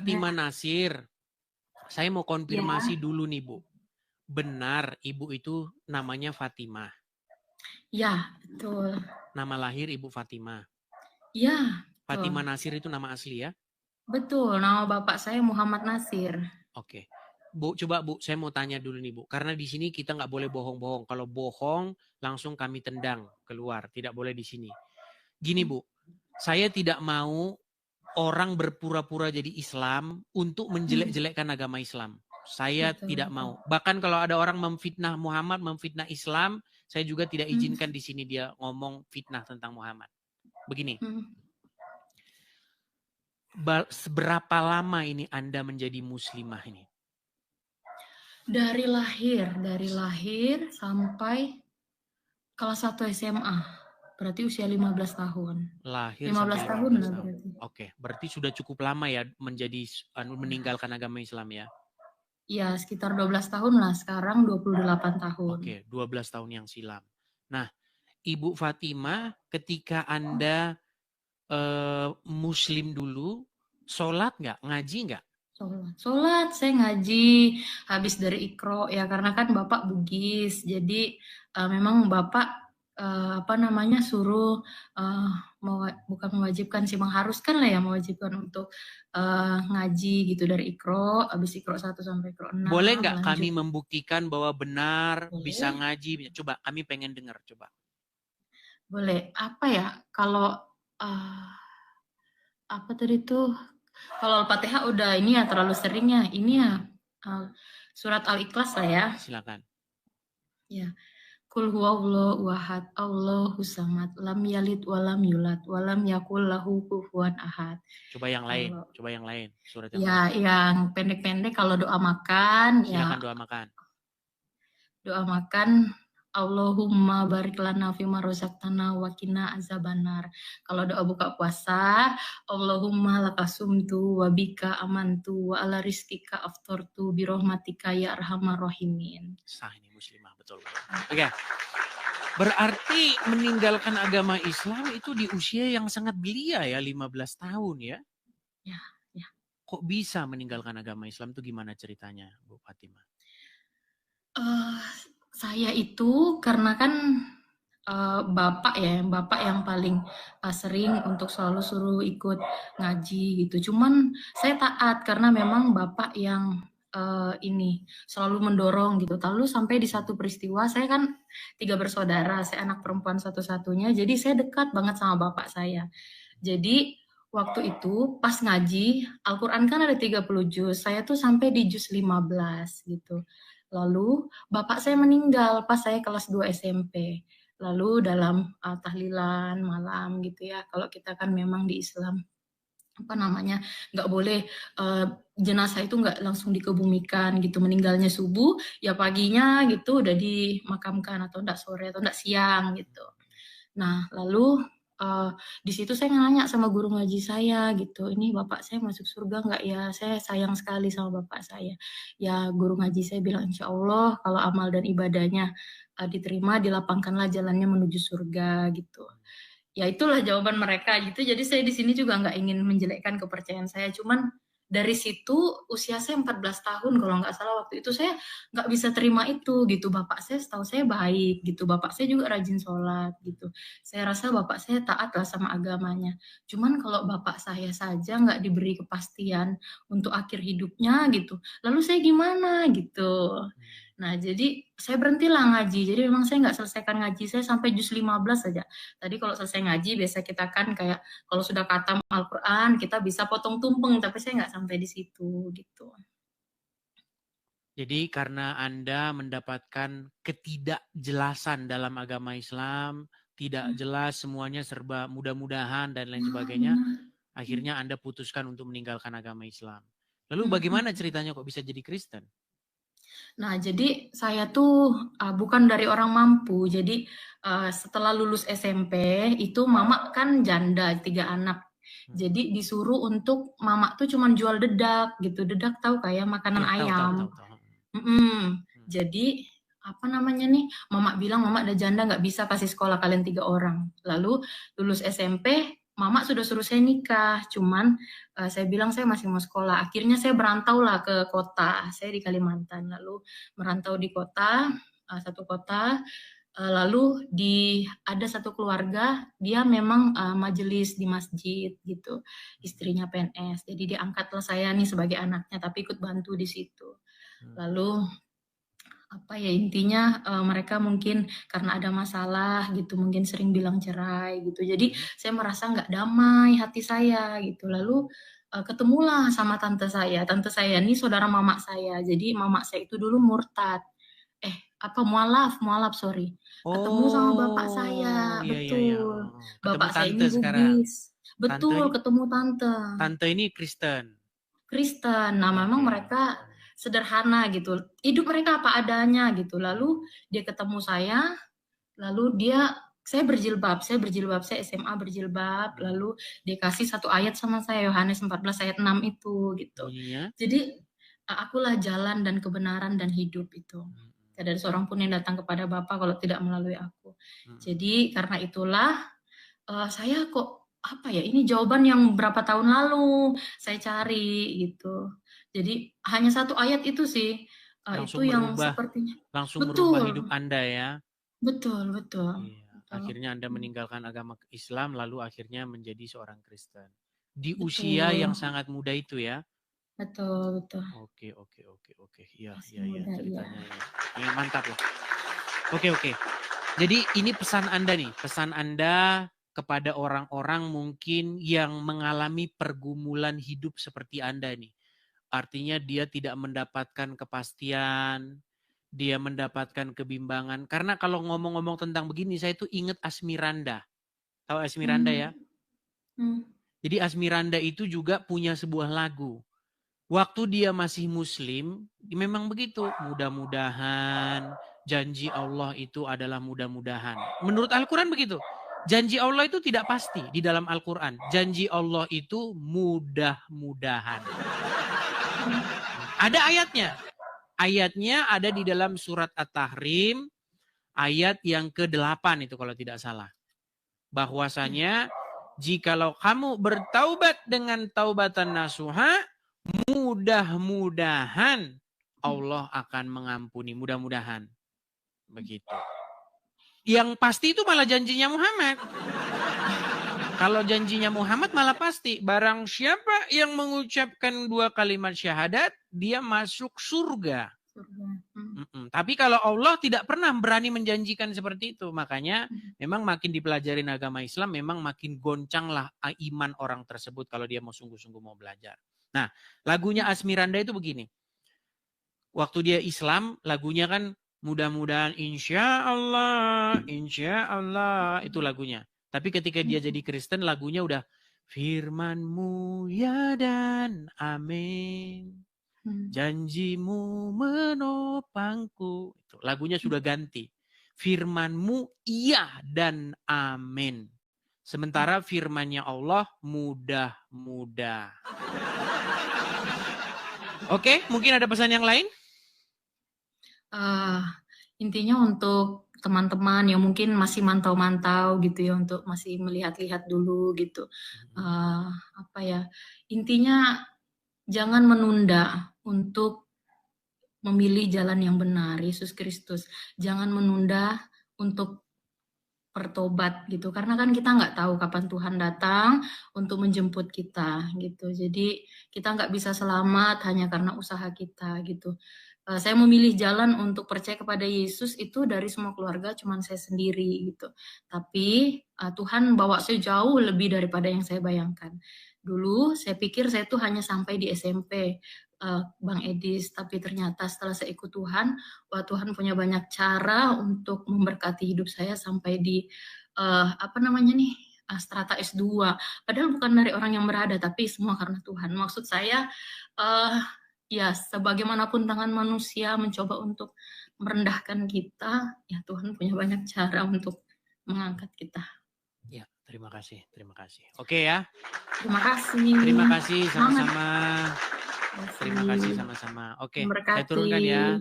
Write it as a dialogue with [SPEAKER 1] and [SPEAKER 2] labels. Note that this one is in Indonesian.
[SPEAKER 1] Fatima Nasir, saya mau
[SPEAKER 2] Ya,
[SPEAKER 1] konfirmasi dulu nih Bu. Benar Ibu itu namanya Fatimah.
[SPEAKER 2] ya, betul.
[SPEAKER 1] Nama lahir Ibu Fatimah.
[SPEAKER 2] Ya, betul.
[SPEAKER 1] Fatimah Nasir itu nama asli ya?
[SPEAKER 2] Betul, nama bapak saya Muhammad Nasir.
[SPEAKER 1] Oke. Bu, coba Bu, saya mau tanya dulu nih Bu. Karena di sini kita nggak boleh bohong-bohong. Kalau bohong, langsung kami tendang keluar. Tidak boleh di sini. Gini Bu, saya tidak mau orang berpura-pura jadi Islam untuk menjelek-jelekkan agama Islam. Saya
[SPEAKER 2] Betul,
[SPEAKER 1] tidak
[SPEAKER 2] betul.
[SPEAKER 1] mau. Bahkan kalau ada orang memfitnah Muhammad, memfitnah Islam, saya juga tidak
[SPEAKER 2] Hmm,
[SPEAKER 1] izinkan di sini dia ngomong fitnah tentang Muhammad. Begini,
[SPEAKER 2] hmm.
[SPEAKER 1] seberapa lama ini Anda menjadi muslimah ini?
[SPEAKER 2] Dari lahir sampai kelas 1 SMA. Berarti usia 15 tahun.
[SPEAKER 1] Lahir
[SPEAKER 2] 15
[SPEAKER 1] sampai
[SPEAKER 2] tahun
[SPEAKER 1] 15
[SPEAKER 2] lah
[SPEAKER 1] tahun.
[SPEAKER 2] berarti.
[SPEAKER 1] Oke, berarti sudah cukup lama ya meninggalkan agama Islam ya?
[SPEAKER 2] Ya, sekitar 12 tahun lah. Sekarang 28 tahun.
[SPEAKER 1] Oke, 12 tahun yang silam. Nah, Ibu Fatimah ketika Anda muslim dulu, sholat nggak? Ngaji nggak?
[SPEAKER 2] Sholat, saya ngaji habis dari Iqro ya karena kan bapak Bugis, jadi memang bapak suruh bukan mewajibkan sih, mengharuskan lah ya, mewajibkan untuk ngaji gitu dari Iqro, habis Iqro 1 sampai Iqro 6
[SPEAKER 1] Boleh nggak
[SPEAKER 2] lanjut.
[SPEAKER 1] kami membuktikan bahwa benar bisa
[SPEAKER 2] Boleh,
[SPEAKER 1] ngaji? Coba kami pengen dengar, coba.
[SPEAKER 2] boleh. Apa ya? Kalau apa tadi tuh? Kalau Al-Fatihah udah ini ya terlalu seringnya. Ini ya surat Al-Ikhlas lah ya.
[SPEAKER 1] Silakan.
[SPEAKER 2] Ya. Qul huwallahu ahad, Allahus samad, lam yalid walam yulad, walam yakul lahu kufuwan ahad.
[SPEAKER 1] Coba yang lain,
[SPEAKER 2] Kalau
[SPEAKER 1] coba yang lain, surat yang
[SPEAKER 2] ya
[SPEAKER 1] lain.
[SPEAKER 2] yang pendek-pendek kalau doa makan
[SPEAKER 1] Silakan
[SPEAKER 2] ya
[SPEAKER 1] doa makan.
[SPEAKER 2] doa makan Allahumma barik lana fima rozaqtana wa qina azabannar. Kalau doa buka puasa, Allahumma lakasumtu wa bika amantu wa ala rizkika aftortu birahmatika ya arhamar rahimin.
[SPEAKER 1] Sah ini muslimah, betul. Oke. Berarti meninggalkan agama Islam itu di usia yang sangat belia ya, 15 tahun ya.
[SPEAKER 2] Ya, ya.
[SPEAKER 1] Kok bisa meninggalkan agama Islam itu gimana ceritanya, Bu Fatimah?
[SPEAKER 2] Saya itu karena kan bapak yang paling sering untuk selalu suruh ikut ngaji gitu. Cuman saya taat karena memang bapak yang ini selalu mendorong gitu. Lalu sampai di satu peristiwa, saya kan 3 bersaudara, saya anak perempuan satu-satunya, jadi saya dekat banget sama bapak saya. Jadi waktu itu pas ngaji, Al-Quran kan ada 30 juz, saya tuh sampai di juz 15 gitu. Lalu bapak saya meninggal pas saya kelas 2 SMP. Lalu dalam tahlilan malam gitu ya, kalau kita kan memang di Islam nggak boleh jenazah itu nggak langsung dikebumikan gitu, meninggalnya subuh ya paginya gitu udah dimakamkan, atau enggak sore atau enggak siang gitu. Nah lalu di situ saya nanya sama guru ngaji saya gitu, ini bapak saya masuk surga nggak ya, saya sayang sekali sama bapak saya. Ya guru ngaji saya bilang insya Allah kalau amal dan ibadahnya diterima, dilapangkanlah jalannya menuju surga gitu. Ya itulah jawaban mereka gitu. Jadi saya di sini juga nggak ingin menjelekkan kepercayaan saya. Cuman dari situ usia saya 14 tahun kalau nggak salah waktu itu, saya nggak bisa terima itu gitu. Bapak saya setahu saya baik gitu. Bapak saya juga rajin sholat gitu. Saya rasa bapak saya taat lah sama agamanya. Cuman kalau bapak saya saja nggak diberi kepastian untuk akhir hidupnya gitu, lalu saya gimana gitu. Nah, jadi saya berhentilah ngaji. Jadi memang saya nggak selesaikan ngaji saya sampai juz 15 saja. Tadi kalau selesai ngaji, biasa kita kan kayak kalau sudah khatam Al-Quran, kita bisa potong tumpeng, tapi saya nggak sampai di situ gitu.
[SPEAKER 1] Jadi karena Anda mendapatkan ketidakjelasan dalam agama Islam, tidak jelas semuanya serba mudah-mudahan dan lain sebagainya, akhirnya Anda putuskan untuk meninggalkan agama Islam. Lalu bagaimana ceritanya kok bisa jadi Kristen?
[SPEAKER 2] Nah, jadi saya tuh bukan dari orang mampu. Jadi setelah lulus SMP itu mama kan janda 3 anak. Jadi disuruh untuk mama tuh cuman jual dedak gitu. Dedak tahu kayak makanan
[SPEAKER 1] Ya,
[SPEAKER 2] ayam.
[SPEAKER 1] tahu.
[SPEAKER 2] Jadi apa namanya nih, mama bilang mama ada janda nggak bisa kasih sekolah kalian 3 orang. Lalu lulus SMP mama sudah suruh saya nikah, cuman saya bilang saya masih mau sekolah. Akhirnya saya berantau lah ke kota. Saya di Kalimantan, lalu merantau di kota, satu kota. Lalu ada satu keluarga, dia memang majelis di masjid gitu, istrinya PNS. Jadi diangkatlah saya nih sebagai anaknya, tapi ikut bantu di situ. Lalu apa ya intinya mereka mungkin karena ada masalah gitu, mungkin sering bilang cerai gitu. Jadi saya merasa nggak damai hati saya gitu. Lalu ketemulah sama tante saya. Tante saya ini saudara mama saya. Jadi mama saya itu dulu murtad. Mualaf, sorry. Ketemu sama bapak saya,
[SPEAKER 1] iya, iya, iya.
[SPEAKER 2] betul.
[SPEAKER 1] Ketemu
[SPEAKER 2] Bapak saya
[SPEAKER 1] tante
[SPEAKER 2] ini
[SPEAKER 1] sekarang.
[SPEAKER 2] Bugis. Betul, ketemu tante.
[SPEAKER 1] Tante ini Kristen.
[SPEAKER 2] Kristen. Nah, memang mereka sederhana gitu. Hidup mereka apa adanya gitu. Lalu dia ketemu saya, lalu saya berjilbab, saya SMA berjilbab, lalu dia kasih satu ayat sama saya, Yohanes 14 ayat 6 itu gitu. Jadi akulah jalan dan kebenaran dan hidup itu. Tidak ada seorang pun yang datang kepada Bapa kalau tidak melalui aku. Jadi karena itulah saya kok ini jawaban yang berapa tahun lalu saya cari gitu. Jadi hanya satu ayat itu sih
[SPEAKER 1] langsung
[SPEAKER 2] itu yang
[SPEAKER 1] merubah,
[SPEAKER 2] sepertinya
[SPEAKER 1] langsung merubah hidup Anda ya.
[SPEAKER 2] Betul.
[SPEAKER 1] Iya. Akhirnya Anda meninggalkan agama Islam lalu akhirnya menjadi seorang Kristen. Di usia yang sangat muda itu ya.
[SPEAKER 2] Betul.
[SPEAKER 1] Oke. Iya ceritanya ya. Ini mantap loh. Oke. Jadi ini pesan Anda nih, pesan Anda kepada orang-orang mungkin yang mengalami pergumulan hidup seperti Anda nih. Artinya dia tidak mendapatkan kepastian, dia mendapatkan kebimbangan. Karena kalau ngomong-ngomong tentang begini, saya tuh ingat Asmiranda. Tahu Asmiranda ya? Jadi Asmiranda itu juga punya sebuah lagu. Waktu dia masih muslim, memang begitu. Mudah-mudahan, janji Allah itu adalah mudah-mudahan. Menurut Al-Quran begitu. Janji Allah itu tidak pasti di dalam Al-Quran. Janji Allah itu mudah-mudahan. Ada ayatnya. Ayatnya ada di dalam surat At-Tahrim, ayat yang ke-8 itu kalau tidak salah. Bahwasanya, jikalau kamu bertaubat dengan taubatan nasuha, mudah-mudahan Allah akan mengampuni. Mudah-mudahan. Begitu. Yang pasti itu malah janjinya Muhammad. Kalau janjinya Muhammad malah pasti. Barang siapa yang mengucapkan 2 kalimat syahadat, dia masuk surga. Tapi kalau Allah tidak pernah berani menjanjikan seperti itu. Makanya memang makin dipelajarin agama Islam, memang makin goncanglah iman orang tersebut kalau dia mau sungguh-sungguh mau belajar. Nah, lagunya Asmiranda itu begini. Waktu dia Islam, lagunya kan mudah-mudahan insya Allah, itu lagunya. Tapi ketika dia jadi Kristen, lagunya udah firman-Mu ya dan amin. Janjimu menopangku. Itu, lagunya sudah ganti. Firman-Mu iya dan amin. Sementara firman-Nya Allah mudah-mudah. Oke, mungkin ada pesan yang lain?
[SPEAKER 2] Intinya untuk teman-teman yang mungkin masih mantau-mantau gitu ya, untuk masih melihat-lihat dulu gitu. Intinya jangan menunda untuk memilih jalan yang benar, Yesus Kristus. Jangan menunda untuk bertobat gitu, karena kan kita nggak tahu kapan Tuhan datang untuk menjemput kita gitu. Jadi kita nggak bisa selamat hanya karena usaha kita gitu. Saya memilih jalan untuk percaya kepada Yesus itu dari semua keluarga, cuman saya sendiri gitu. Tapi Tuhan bawa saya jauh lebih daripada yang saya bayangkan. Dulu saya pikir saya tuh hanya sampai di SMP, Bang Edis, tapi ternyata setelah saya ikut Tuhan, Tuhan punya banyak cara untuk memberkati hidup saya sampai di strata S2. Padahal bukan dari orang yang berada, tapi semua karena Tuhan. Maksud saya, ya sebagaimanapun tangan manusia mencoba untuk merendahkan kita, ya Tuhan punya banyak cara untuk mengangkat kita.
[SPEAKER 1] Ya, terima kasih. Oke ya.
[SPEAKER 2] Terima kasih.
[SPEAKER 1] Terima kasih sama-sama. Terima kasih sama-sama. Oke, saya turunkan ya.